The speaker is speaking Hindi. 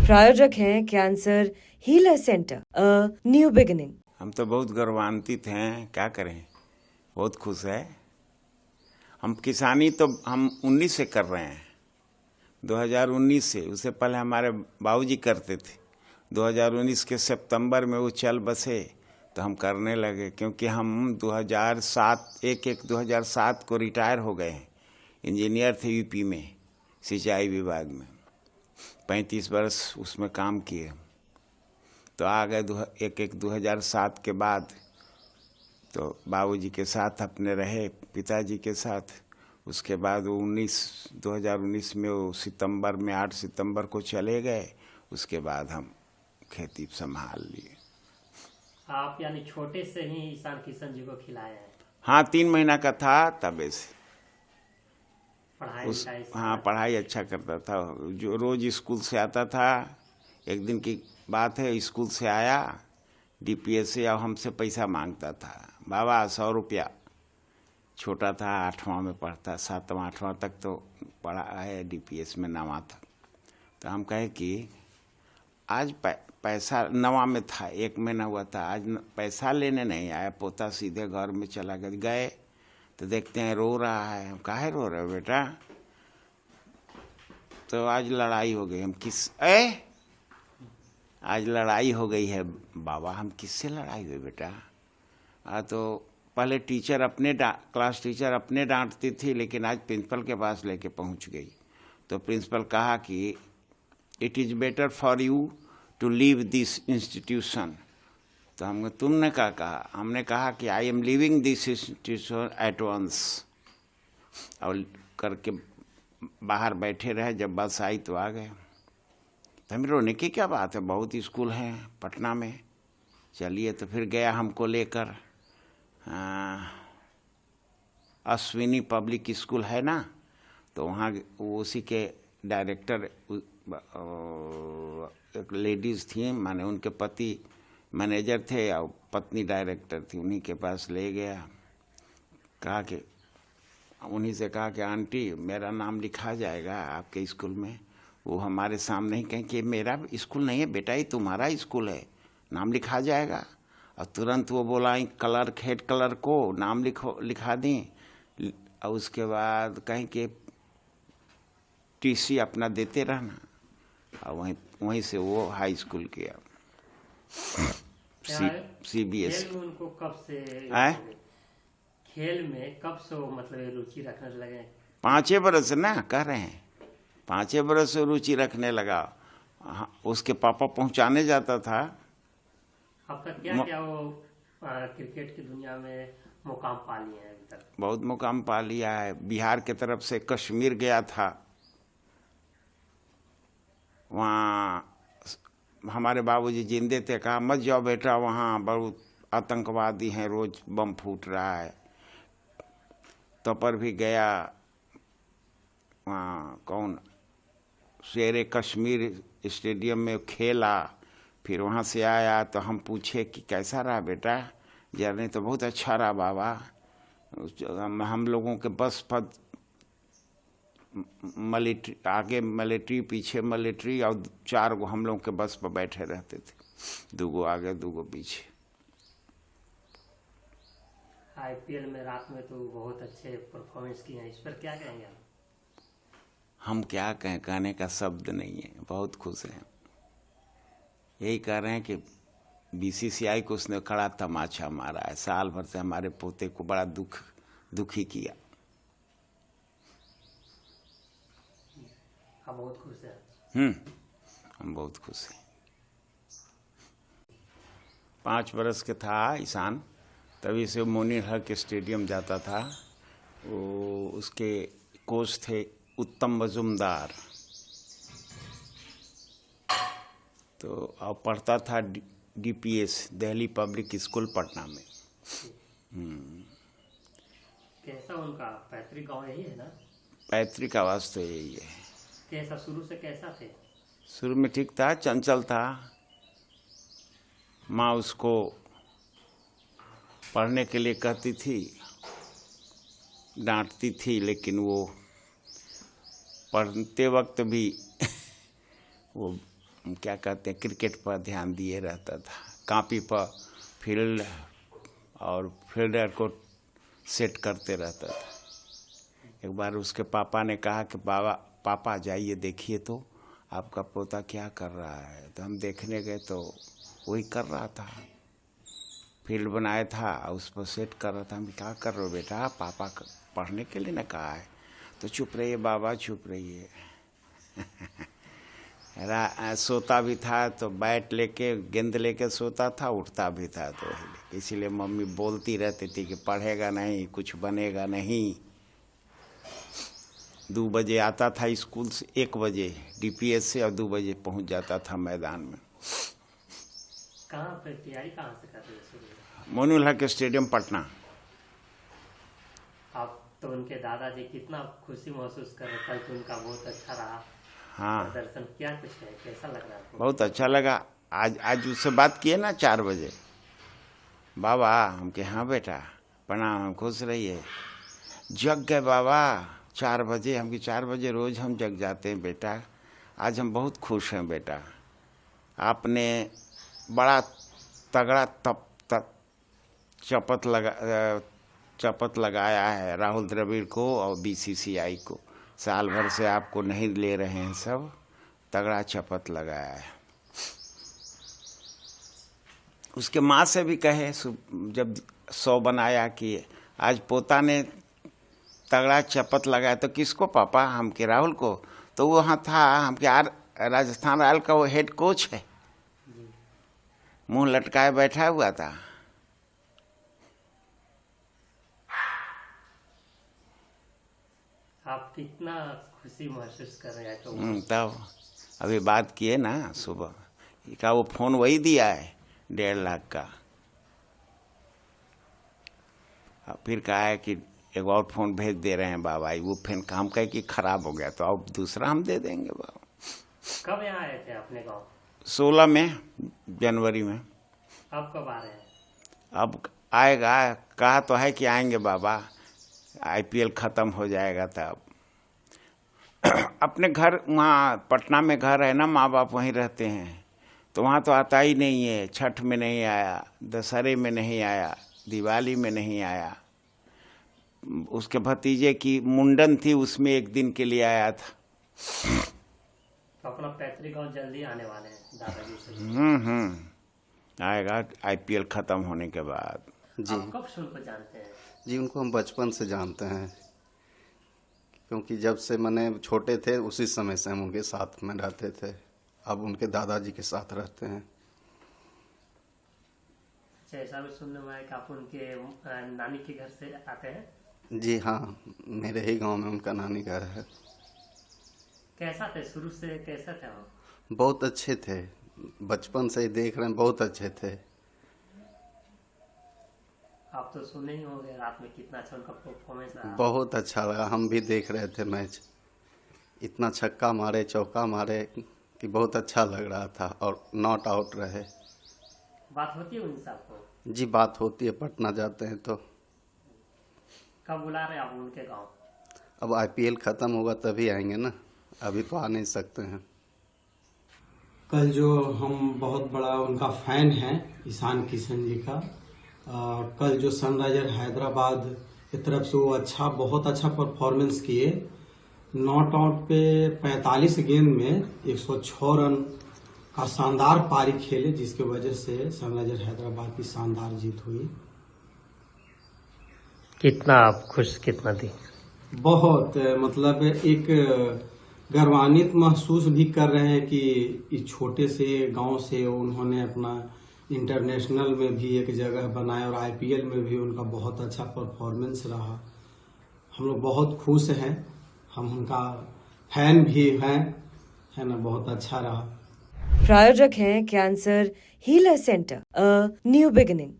प्रायोजक हैं cancer healer centre, a new beginning. हम तो बहुत गौरवान्वित हैं, क्या करें, बहुत खुश है। हम किसानी तो हम 19 से कर रहे हैं, 2019 से। उससे पहले हमारे बाबूजी करते थे। 2019 के सितंबर में वो चल बसे तो हम करने लगे, क्योंकि हम 2007 को रिटायर हो गए हैं। इंजीनियर थे यूपी में, सिंचाई विभाग में 35 वर्ष उसमें काम किए। तो आ गए 2007 के बाद, तो बाबूजी के साथ अपने रहे, पिताजी के साथ। उसके बाद वो 2019 में वो सितंबर में 8 सितंबर को चले गए। उसके बाद हम खेती संभाल लिए। आप यानी छोटे से ही ईशान किशन जी को खिलाए हैं? हाँ, 3 महीना का था तबे से। पढ़ाई हाँ, पढ़ाई अच्छा करता था। जो रोज स्कूल से आता था, एक दिन की बात है, स्कूल से आया डीपीएस से, और हमसे पैसा मांगता था, बाबा 100 रुपया। छोटा था, 8वां में पढ़ता, 7वां 8वां तक तो पढ़ा है, डीपीएस में 9वां तक। तो हम कहे कि आज पैसा 9वां में था, 1 महीना हुआ था, आज पैसा लेने नहीं आया। पोता सीधे घर में चला गए तो देखते हैं रो रहा है। हम काहे रो रहे हो बेटा? तो आज लड़ाई हो गई। हम आज लड़ाई हो गई है बाबा। हम किससे लड़ाई हुई बेटा? तो पहले टीचर क्लास टीचर अपने डांटती थी, लेकिन आज प्रिंसिपल के पास लेके पहुंच गई। तो प्रिंसिपल कहा कि it is better for you to leave this institution. तो हमने तुमने क्या कहा? हमने कहा कि I am living this institution at once. और करके बाहर बैठे रहे। जब बस आई तो आ गए। तो हमें रोने की क्या बात है, बहुत स्कूल हैं पटना में। चलिए, तो फिर गया हमको लेकर, अश्विनी पब्लिक स्कूल है ना, तो वहाँ उसी के डायरेक्टर एक लेडीज़ थी, माने उनके पति मैनेजर थे और पत्नी डायरेक्टर थी। उन्हीं के पास ले गया। उन्हीं से कहा कि आंटी मेरा नाम लिखा जाएगा आपके स्कूल में। वो हमारे सामने ही कहें कि मेरा स्कूल नहीं है बेटा, ये तुम्हारा स्कूल है, नाम लिखा जाएगा। और तुरंत वो बोला हेड कलर को नाम लिखा दी। और उसके बाद कहें कि टीसी अपना देते रहना। और वहीं से वो हाई स्कूल किया, CBS। उनको कब से खेल में कब से मतलब रुचि रखने लगे? 5 बरस ना कह रहे हैं, 5 बरस से रुचि रखने लगा। उसके पापा पहुंचाने जाता था। आपका क्या वो क्रिकेट की दुनिया में मुकाम पा लिया है अभी तक? बहुत मुकाम पा लिया है। बिहार के तरफ से कश्मीर गया था। वहाँ हमारे बाबूजी जिंदे थे, कहा मत जाओ बेटा, वहाँ बहुत आतंकवादी हैं, रोज बम फूट रहा है। तो पर भी गया वहाँ, कौन, शेरे कश्मीर स्टेडियम में खेला। फिर वहाँ से आया तो हम पूछे कि कैसा रहा बेटा? जर्नी तो बहुत अच्छा रहा बाबा। हम लोगों के बस पर मिलिट्री, आगे मिलिट्री पीछे मिलिट्री, और 4 गो हम लोगों के बस पर बैठे रहते थे, 2 गो आगे 2 गो पीछे। IPL में रात में तो बहुत अच्छे परफॉर्मेंस किए हैं, इस पर क्या कहेंगे आप? हम क्या कहें, कहने का शब्द नहीं है, बहुत खुश हैं। यही कह रहे हैं कि BCCI को उसने खड़ा तमाचा मारा है। साल भर से हमारे पोते को बड़ा दुखी किया। आप बहुत खुश हैं? हम बहुत खुश हैं। 5 बरस के था ईशान, तभी से मोनिर हक स्टेडियम जाता था। वो उसके कोच थे उत्तम मजुमदार। तो और पढ़ता था DPS, Delhi public school Patna में। कैसा उनका पैतृक गांव यही है ना? पैतृक आवास तो यही है। कैसा शुरू से कैसा थे? शुरू में ठीक था, चंचल था। माँ उसको पढ़ने के लिए कहती थी, डांटती थी, लेकिन वो पढ़ते वक्त भी वो क्या कहते हैं, क्रिकेट पर ध्यान दिए रहता था। कॉपी पर फील्ड और फील्डर को सेट करते रहता था। एक बार उसके पापा ने कहा कि पापा जाइए देखिए तो आपका पोता क्या कर रहा है। तो हम देखने गए तो वही कर रहा था, फील्ड बनाया था उस पर सेट कर रहा था। हम क्या कर रहे हो बेटा, पापा पढ़ने के लिए ना कहा है। तो चुप रहिए बाबा, चुप रहिए। सोता भी था तो बैट लेके गेंद लेके सोता था, उठता भी था। तो इसीलिए मम्मी बोलती रहती थी कि पढ़ेगा नहीं, कुछ बनेगा नहीं। 2 बजे आता था स्कूल से, 1 बजे DPS से, और 2 बजे पहुंच जाता था मैदान में। कहाँ पे तैयारी कहाँ से कर रहे हैं? मोइनुल हक स्टेडियम पटना। आप तो उनके दादाजी कितना खुशी महसूस कर रहे, कल तो उनका बहुत अच्छा रहा। हाँ, प्रदर्शन क्या कुछ है, कैसा लग रहा है? बहुत अच्छा लगा। आज उससे बात किए ना 4 बजे, बाबा हम के हाँ बेटा प्रणाम, खुश रहिए। जग गए बाबा 4 बजे, हम कि 4 बजे रोज हम जग जाते हैं बेटा, आज हम बहुत खुश हैं बेटा। आपने बड़ा तगड़ा चपत लगाया है राहुल द्रविड़ को और BCCI को। साल भर से आपको नहीं ले रहे हैं, सब तगड़ा चपत लगाया है। उसके माँ से भी कहे जब 100 बनाया कि आज पोता ने तगड़ा चपत लगाया, तो किसको पापा, हम के राहुल को। तो वो हाँ था, हम के राजस्थान रॉयल का वो हेड कोच है, मुंह लटकाए बैठा हुआ था। आप कितना खुशी महसूस कर रहे हैं? तो तब अभी बात किए ना सुबह का, वो फोन वही दिया है 1.5 लाख का। फिर कहा है कि एक और फोन भेज दे रहे हैं बाबा, वो फिर काम कहे कि खराब हो गया, तो अब दूसरा हम दे देंगे बाबा। कब यहाँ आए थे अपने गाँव? 16 में जनवरी में। अब कब आ रहे हैं? अब आएगा, कहा तो है कि आएंगे बाबा, IPL खत्म हो जाएगा तब। अपने घर वहाँ पटना में घर है ना, माँ बाप वहीं रहते हैं, तो वहाँ तो आता ही नहीं है। छठ में नहीं आया, दशहरे में नहीं आया, दिवाली में नहीं आया। उसके भतीजे की मुंडन थी, उसमें 1 दिन के लिए आया था। तो अपना पैतृक गाँव जल्दी आने वाले हैं दादाजी से? आएगा IPL खत्म होने के बाद। जी, आप कब से उनको जानते हैं? जी उनको हम बचपन से जानते हैं, क्योंकि जब से मैंने छोटे थे उसी समय से हम उनके साथ में रहते थे। अब उनके दादाजी के साथ रहते हैं। अच्छा, ऐसा भी सुनने में आया कि आप उनके नानी के घर से आते हैं? जी हाँ, मेरे ही गांव में उनका नानी घर है। कैसा थे शुरू से, कैसे थे वो? बहुत अच्छे थे, बचपन से ही देख रहे हैं, बहुत अच्छे थे। आप तो सुने ही होंगे रात में कितना अच्छा उनका परफॉर्मेंस रहा। बहुत अच्छा लगा, हम भी देख रहे थे मैच। इतना छक्का मारे, चौका मारे कि बहुत अच्छा लग रहा था, और नॉट आउट रहे। बात होती है उनसे आपको? जी बात होती है, पटना जाते हैं तो। कब बुला रहे आप उनके गाँव? अब IPL खत्म होगा तभी आएंगे ना, अभी तो आ नहीं सकते हैं। कल जो हम बहुत बड़ा उनका फैन हैं ईशान किशन जी का, कल जो सनराइजर हैदराबाद की तरफ से वो बहुत अच्छा परफॉर्मेंस किए। नॉट आउट पे 45 गेंद में 106 रन का शानदार पारी खेले, जिसकी वजह से सनराइजर हैदराबाद की शानदार जीत हुई। कितना आप खुश, कितना थी? बहुत, मतलब एक गर्वान्वित महसूस भी कर रहे हैं कि इस छोटे से गांव से उन्होंने अपना इंटरनेशनल में भी एक जगह बनाया, और IPL में भी उनका बहुत अच्छा परफॉर्मेंस रहा। हम लोग बहुत खुश हैं, हम उनका फैन भी हैं, है ना, बहुत अच्छा रहा। प्रायोजक हैं cancer healer centre, a new beginning.